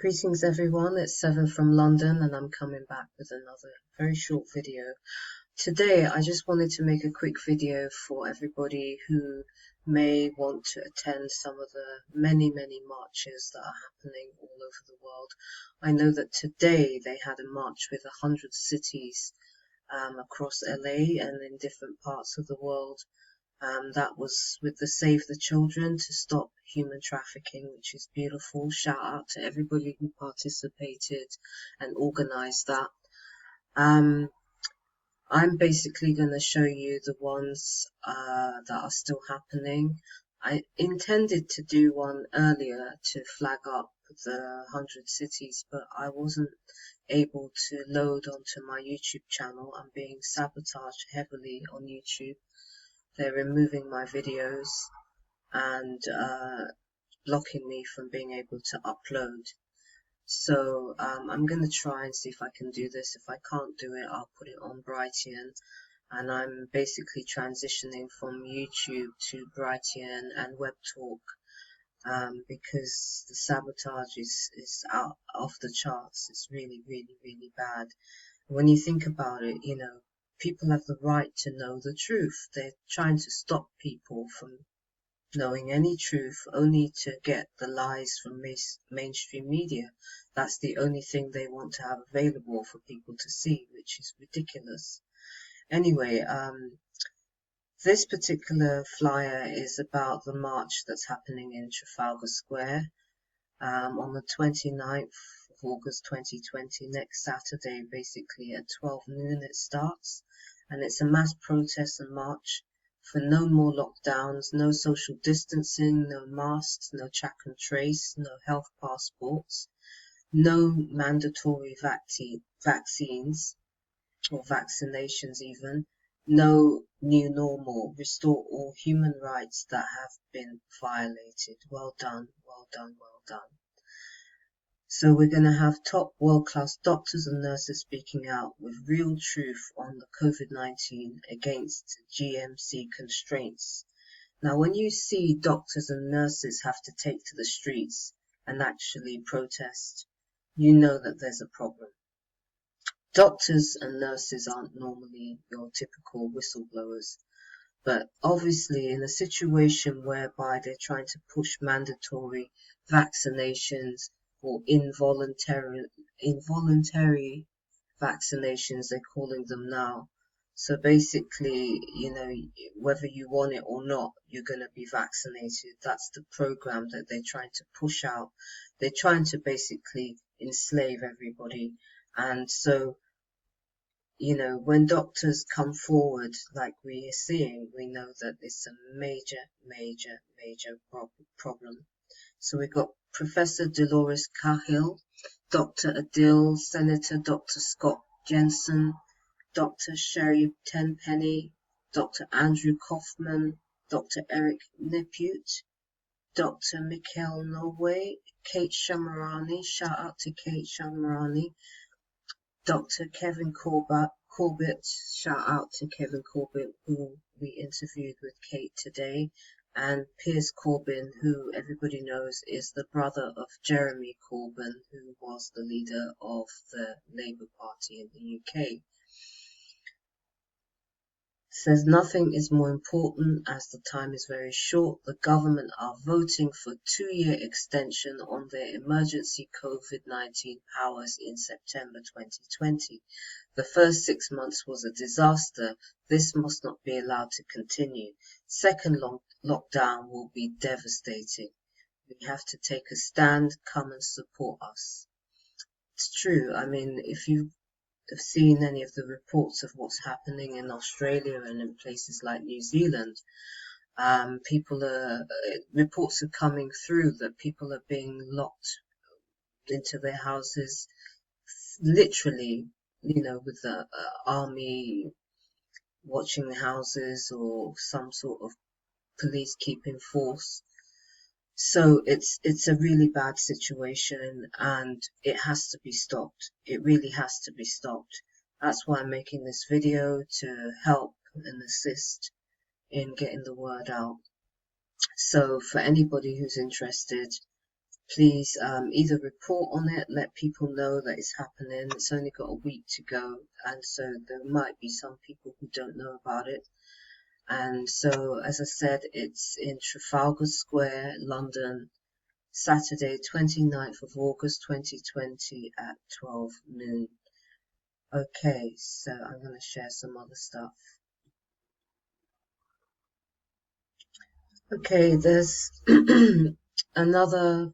Greetings everyone, it's Seven from London and I'm coming back with another very short video. Today I just wanted to make a quick video for everybody who may want to attend some of the many marches that are happening all over the world. I know that today they had a march with 100 cities across LA and in different parts of the world. That was with the Save the Children to stop human trafficking, which is beautiful. Shout out to everybody who participated and organized that. I'm basically going to show you the ones that are still happening. I intended to do one earlier to flag up the 100 cities, but I wasn't able to load onto my YouTube channel. I'm being sabotaged heavily on YouTube. They're removing my videos and blocking me from being able to upload. So I'm going to try and see if I can do this. If I can't do it, I'll put it on Brightian. And I'm basically transitioning from YouTube to Brightian and WebTalk because the sabotage is out off the charts. It's really bad. When you think about it, you know, people have the right to know the truth. They're trying to stop people from knowing any truth, only to get the lies from mainstream media. That's the only thing they want to have available for people to see, which is ridiculous. Anyway, this particular flyer is about the march that's happening in Trafalgar Square on the 29th of August 2020, next Saturday, basically at 12 noon it starts, and it's a mass protest and march for no more lockdowns, no social distancing, no masks, no track and trace, no health passports, no mandatory vaccines or vaccinations even, no new normal, restore all human rights that have been violated. Well done, well done, well done. So we're going to have top world-class doctors and nurses speaking out with real truth on the COVID-19 against GMC constraints. Now, when you see doctors and nurses have to take to the streets and actually protest, you know that there's a problem. Doctors and nurses aren't normally your typical whistleblowers, but obviously in a situation whereby they're trying to push mandatory vaccinations or involuntary vaccinations, they're calling them now. So basically, you know, whether you want it or not, you're going to be vaccinated. That's the program that they're trying to push out. They're trying to basically enslave everybody. And so, you know, when doctors come forward like we are seeing, we know that it's a major problem. So we've got Professor Dolores Cahill, Dr. Adil, Senator Dr. Scott Jensen, Dr. Sherry Tenpenny, Dr. Andrew Kaufman, Dr. Eric Nepute, Dr. Mikhail Norway, Kate Shamarani, shout out to Kate Shamarani, Dr. Kevin Corbett, shout out to Kevin Corbett, who we interviewed with Kate today, and Piers Corbyn, who everybody knows is the brother of Jeremy Corbyn, who was the leader of the Labour Party in the UK. Says nothing is more important as the time is very short. The government are voting for 2-year extension on their emergency COVID-19 powers in September 2020. The first 6 months was a disaster. This must not be allowed to continue. Second lockdown will be devastating. We have to take a stand. Come and support us. It's true. I mean, if you have seen any of the reports of what's happening in Australia and in places like New Zealand, reports are coming through that people are being locked into their houses, literally, you know, with the army watching the houses or some sort of police keeping force. So it's a really bad situation and it has to be stopped. It really has to be stopped. That's why I'm making this video, to help and assist in getting the word out. So for anybody who's interested, please either report on it, let people know that it's happening. It's only got a week to go, and so there might be some people who don't know about it. And so, as I said, it's in Trafalgar Square, London, Saturday, 29th of August 2020 at 12 noon. Okay, so I'm going to share some other stuff. Okay, there's another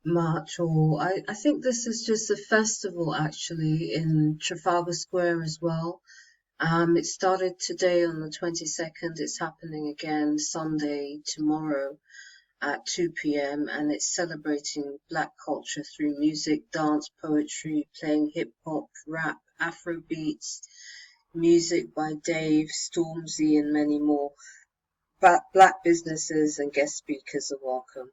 march, or I think this is just a festival actually in Trafalgar Square as well. It started today on the 22nd. It's happening again Sunday, tomorrow at 2 p.m. and it's celebrating black culture through music, dance, poetry, playing hip hop, rap, Afro beats, music by Dave, Stormzy, and many more. Black businesses and guest speakers are welcome.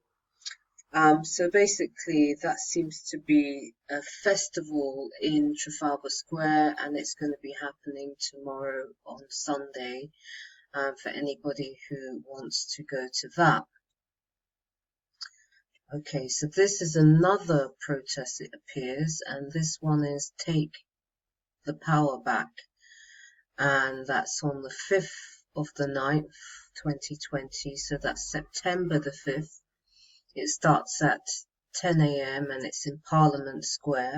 So basically, that seems to be a festival in Trafalgar Square, and it's going to be happening tomorrow on Sunday for anybody who wants to go to that. Okay, so this is another protest, it appears, and this one is Take the Power Back, and that's on the 5th of the 9th, 2020, so that's September the 5th. It starts at 10 a.m. and it's in Parliament Square,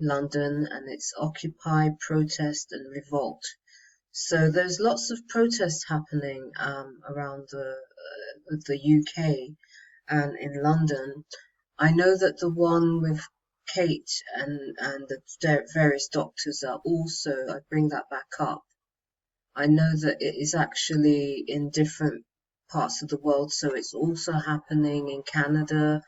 London, and it's Occupy, Protest and Revolt. So there's lots of protests happening around the UK and in London. I know that the one with Kate and the various doctors are also, I bring that back up. I know that it is actually in different parts of the world, so it's also happening in Canada,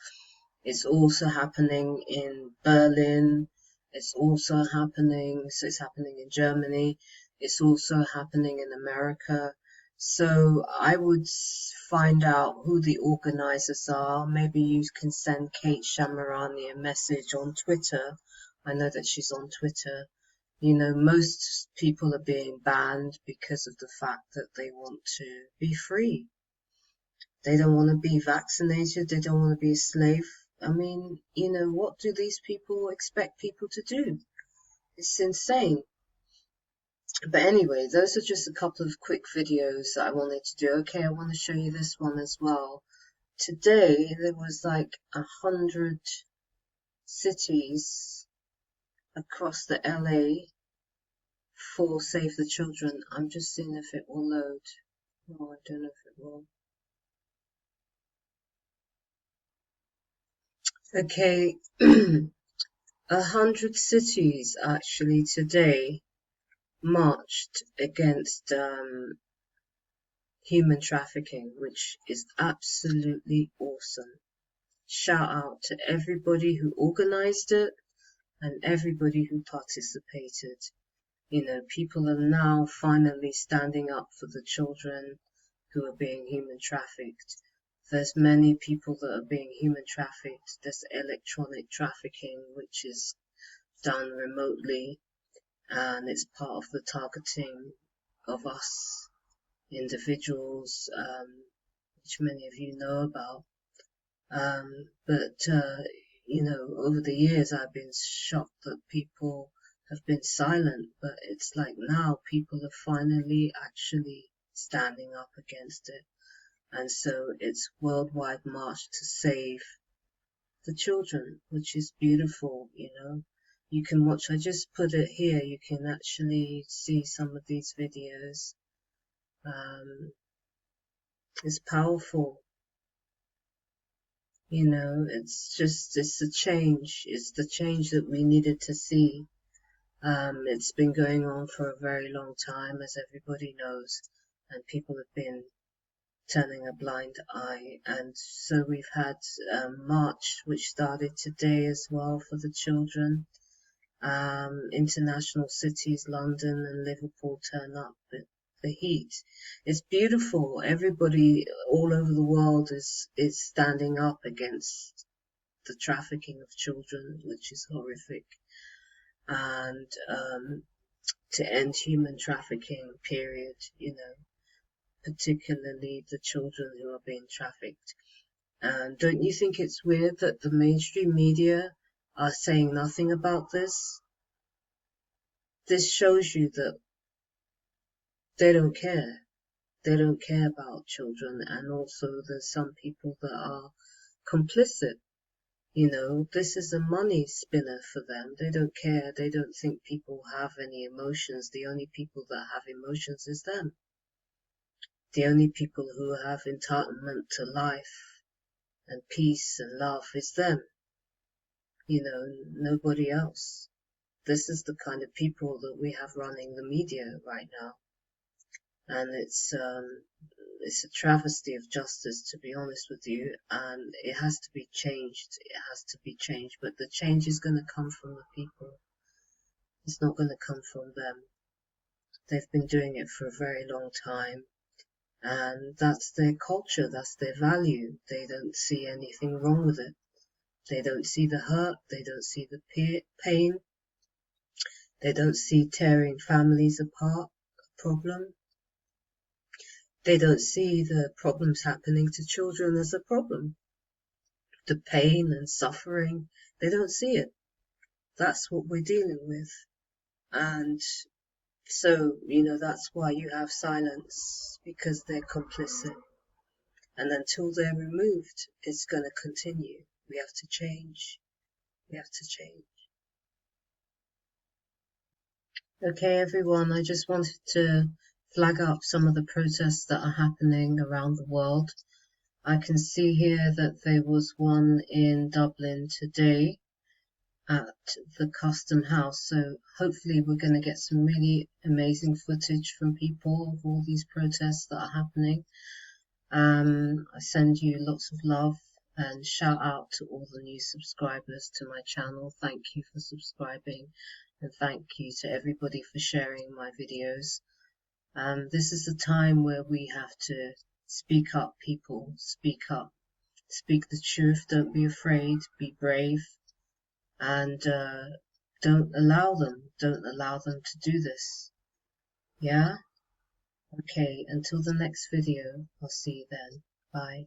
it's also happening in Berlin, it's also happening, so it's happening in Germany, it's also happening in America. So I would find out who the organizers are. Maybe you can send Kate Shamarani a message on Twitter. I know that she's on Twitter. You know, most people are being banned because of the fact that they want to be free. They don't want to be vaccinated. They don't want to be a slave. I mean, you know, what do these people expect people to do? It's insane. But anyway, those are just a couple of quick videos that I wanted to do. Okay, I want to show you this one as well. Today, there was like 100 cities across the LA for Save the Children. I'm just seeing if it will load. Oh, I don't know if it will. Okay, 100 cities actually today marched against human trafficking, which is absolutely awesome. Shout out to everybody who organized it and everybody who participated. You know, people are now finally standing up for the children who are being human trafficked. There's many people that are being human trafficked. There's electronic trafficking, which is done remotely, and it's part of the targeting of us individuals, which many of you know about. But you know, over the years, I've been shocked that people have been silent, but it's like now people are finally actually standing up against it. And so it's worldwide march to save the children, which is beautiful, you know. You can watch, I just put it here, you can actually see some of these videos. It's powerful. You know, it's the change. It's the change that we needed to see. It's been going on for a very long time, as everybody knows, and people have been turning a blind eye. And so we've had a march which started today as well for the children. International cities, London and Liverpool turn up. But the heat is beautiful. Everybody all over the world is standing up against the trafficking of children, which is horrific, and to end human trafficking, period, you know, particularly the children who are being trafficked. And don't you think it's weird that the mainstream media are saying nothing about this? This shows you that they don't care. They don't care about children, and also there's some people that are complicit. This is a money spinner for them. They don't care. They don't think people have any emotions. The only people that have emotions is them. The only people who have entitlement to life and peace and love is them. Nobody else. This is the kind of people that we have running the media right now. And it's a travesty of justice, to be honest with you, and it has to be changed. It has to be changed, but the change is going to come from the people. It's not going to come from them. They've been doing it for a very long time, and that's their culture, that's their value. They don't see anything wrong with it. They don't see the hurt, they don't see the pain, they don't see tearing families apart a problem. They don't see the problems happening to children as a problem. The pain and suffering, they don't see it. That's what we're dealing with. And so, that's why you have silence, because they're complicit. And until they're removed, it's going to continue. We have to change. We have to change. Okay, everyone, I just wanted to flag up some of the protests that are happening around the world. I can see here that there was one in Dublin today at the Custom House. So hopefully we're going to get some really amazing footage from people of all these protests that are happening. I send you lots of love and shout out to all the new subscribers to my channel. Thank you for subscribing, and thank you to everybody for sharing my videos. This is the time where we have to speak up, people. Speak up. Speak the truth. Don't be afraid. Be brave. And don't allow them to do this. Yeah? Okay, until the next video, I'll see you then. Bye.